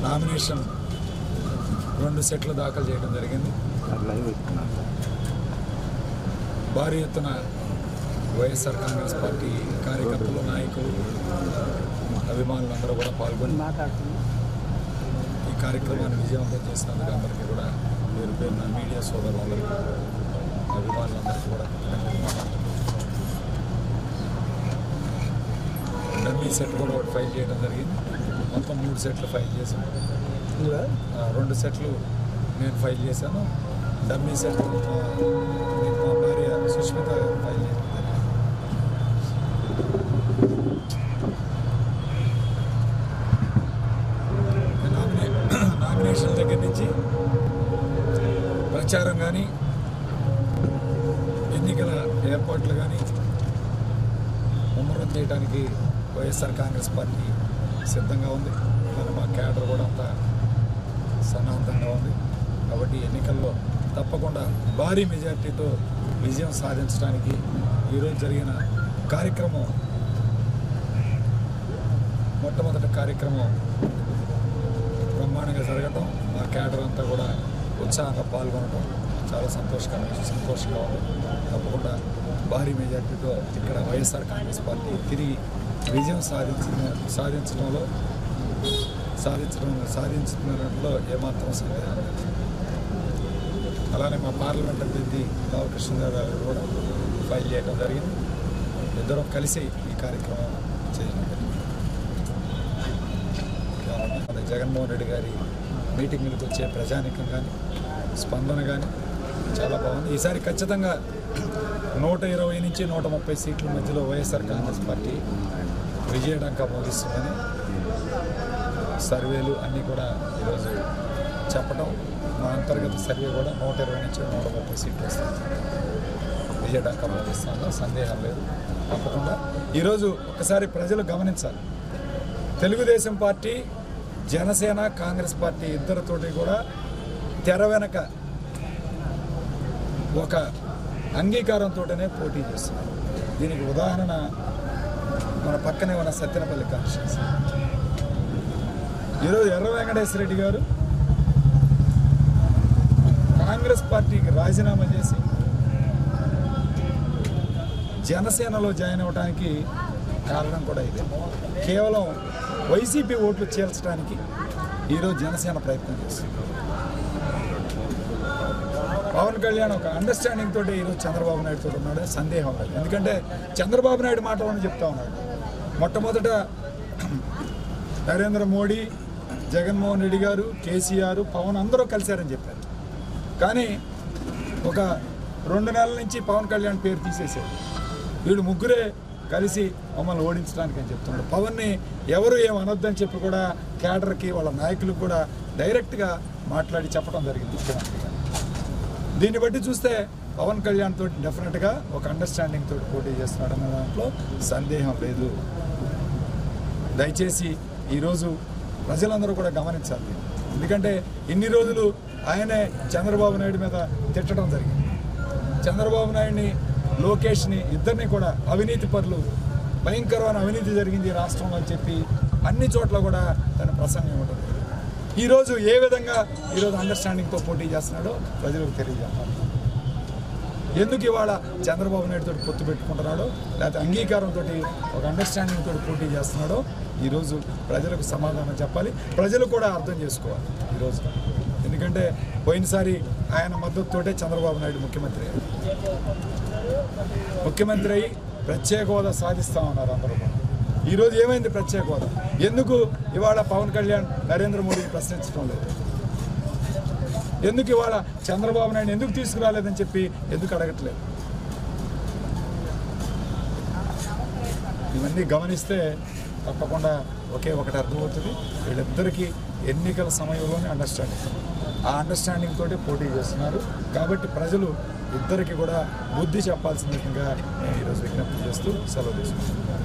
Nomination 2 సెట్లు దాఖలు చేయడం జరిగింది. భారీ ఎత్తున వైఎస్ఆర్ కాంగ్రెస్ పార్టీ కార్యకర్తలు, నాయకులు, అభిమానులందరూ కూడా పాల్గొని ఈ కార్యక్రమాన్ని విజయవంతం చేసినందుకు అందరికీ కూడా పేరు పేరున మీడియా సోదరులందరికీ, అభిమానులందరికీ కూడా డమ్మీ సెట్ కూడా ఒకటి ఫైల్ చేయడం జరిగింది. మొత్తం 3 సెట్లు ఫైల్ చేశాను. 2 సెట్లు నేను ఫైల్ చేశాను. డమ్మీ సెట్ మా భార్య సుష్మిత ఫైల్ చేయడం జరిగింది. నామినేషన్ దగ్గర నుంచి ప్రచారం కానీ, ఎన్నికల ఏర్పాట్లు కానీ ముమ్మరం చేయడానికి వైఎస్ఆర్ కాంగ్రెస్ పార్టీ సిద్ధంగా ఉంది. మా క్యాడర్ కూడా అంతా సన్నద్ధంగా ఉంది. కాబట్టి ఎన్నికల్లో తప్పకుండా భారీ మెజార్టీతో విజయం సాధించడానికి ఈరోజు జరిగిన కార్యక్రమం, మొట్టమొదటి కార్యక్రమం బ్రహ్మాండంగా జరగటం, మా క్యాడర్ అంతా కూడా ఉత్సాహంగా పాల్గొనడం చాలా సంతోషంగా ఉంది. తప్పకుండా భారీ మెజార్టీతో ఇక్కడ వైఎస్ఆర్ కాంగ్రెస్ పార్టీ తిరిగి విజయం సాధించడంలో ఏమాత్రం సందేహం లేదు. అలానే మా పార్లమెంట్ అభ్యర్థి రామకృష్ణదేవ్ గారు కూడా ఫైల్ చేయడం జరిగింది. ఇద్దరం కలిసి ఈ కార్యక్రమం చేయడం జరిగింది. జగన్మోహన్ రెడ్డి గారి మీటింగులకు వచ్చే ప్రజానీకం కానీ, స్పందన కానీ చాలా బాగుంది. ఈసారి ఖచ్చితంగా 120 నుంచి 130 సీట్ల మధ్యలో వైఎస్ఆర్ కాంగ్రెస్ పార్టీ విజయడంకా మోగిస్తుందని సర్వేలు అన్నీ కూడా ఈరోజు చెప్పడం, మా అంతర్గత సర్వే కూడా 120 నుంచి 130 సీట్లు వస్తుంది, విజయడంకా మోగిస్తుందో సందేహం లేదు. తప్పకుండా ఈరోజు ఒకసారి ప్రజలు గమనించాలి. తెలుగుదేశం పార్టీ, జనసేన, కాంగ్రెస్ పార్టీ ఇద్దరితోటి కూడా తెర వెనక ఒక అంగీకారంతోనే పోటీ చేస్తున్నారు. దీనికి ఉదాహరణ మన పక్కనే ఉన్న సత్తెనపల్లి కాన్స్టిట్యున్సీ. ఈరోజు ఎర్ర వెంకటేశ్వర రెడ్డి గారు కాంగ్రెస్ పార్టీకి రాజీనామా చేసి జనసేనలో జాయిన్ అవ్వడానికి కారణం కూడా ఇదే. కేవలం వైసీపీ ఓట్లు చేర్చడానికి ఈరోజు జనసేన ప్రయత్నం చేస్తుంది. పవన్ కళ్యాణ్ ఒక అండర్స్టాండింగ్ తోటి ఈరోజు చంద్రబాబు నాయుడుతో ఉన్నాడు, సందేహం లేదు. ఎందుకంటే చంద్రబాబు నాయుడు మాటలను చెప్తా ఉన్నాడు. మొట్టమొదట నరేంద్ర మోడీ, జగన్మోహన్ రెడ్డి గారు, కేసీఆర్, పవన్ అందరూ కలిశారని చెప్పారు. కానీ ఒక 2 నెలల నుంచి పవన్ కళ్యాణ్ పేరు తీసేశారు. వీళ్ళు ముగ్గురే కలిసి మమ్మల్ని ఓడించడానికి అని చెప్తున్నాడు. పవన్ని ఎవరు ఏమనొద్దని చెప్పి కూడా క్యాడర్కి, వాళ్ళ నాయకులకు కూడా డైరెక్ట్గా మాట్లాడి చెప్పడం జరిగింది ముఖ్యమంత్రి గారు. దీన్ని బట్టి చూస్తే పవన్ కళ్యాణ్ తోటి డెఫినెట్గా ఒక అండర్స్టాండింగ్ తోటి పోటీ చేస్తున్నాడు అన్న దాంట్లో సందేహం లేదు. దయచేసి ఈరోజు ప్రజలందరూ కూడా గమనించాలి. ఎందుకంటే ఇన్ని రోజులు ఆయనే చంద్రబాబు నాయుడు మీద తిట్టడం జరిగింది. చంద్రబాబు నాయుడిని, లోకేష్ని ఇద్దరిని కూడా అవినీతి పరులు, భయంకరమైన అవినీతి జరిగింది రాష్ట్రంలో అని చెప్పి అన్ని చోట్ల కూడా తన ప్రసంగం ఇవ్వడం. ఈరోజు ఏ విధంగా ఈరోజు అండర్స్టాండింగ్తో పోటీ చేస్తున్నాడో ప్రజలకు తెలియజేస్తాను. ఎందుకు ఇవాళ చంద్రబాబు నాయుడుతో పొత్తు పెట్టుకుంటున్నాడో, లేకపోతే అంగీకారంతో ఒక అండర్స్టాండింగ్ తోటి పోటీ చేస్తున్నాడో ఈరోజు ప్రజలకు సమాధానం చెప్పాలి. ప్రజలు కూడా అర్థం చేసుకోవాలి ఈరోజు. ఎందుకంటే పోయినసారి ఆయన మద్దతుతోటే చంద్రబాబు నాయుడు ముఖ్యమంత్రి అయ్యి ప్రత్యేక హోదా సాధిస్తామన్నారు అందరూ. ఈరోజు ఏమైంది ప్రత్యేక హోదా? ఎందుకు ఇవాళ పవన్ కళ్యాణ్ నరేంద్ర మోడీని ప్రశ్నించడం లేదు? ఎందుకు ఇవాళ చంద్రబాబు నాయుడు ఎందుకు తీసుకురాలేదని చెప్పి ఎందుకు అడగట్లేదు? ఇవన్నీ గమనిస్తే తప్పకుండా ఒకటి అర్థమవుతుంది. వీళ్ళిద్దరికీ ఎన్నికల సమయంలోనే అండర్స్టాండింగ్, ఆ అండర్స్టాండింగ్ తోటి పోటీ చేస్తున్నారు. కాబట్టి ప్రజలు ఇద్దరికి కూడా బుద్ధి చెప్పాల్సిందిగా నేను ఈరోజు విజ్ఞప్తి చేస్తూ సెలవు తీసుకుంటున్నాను.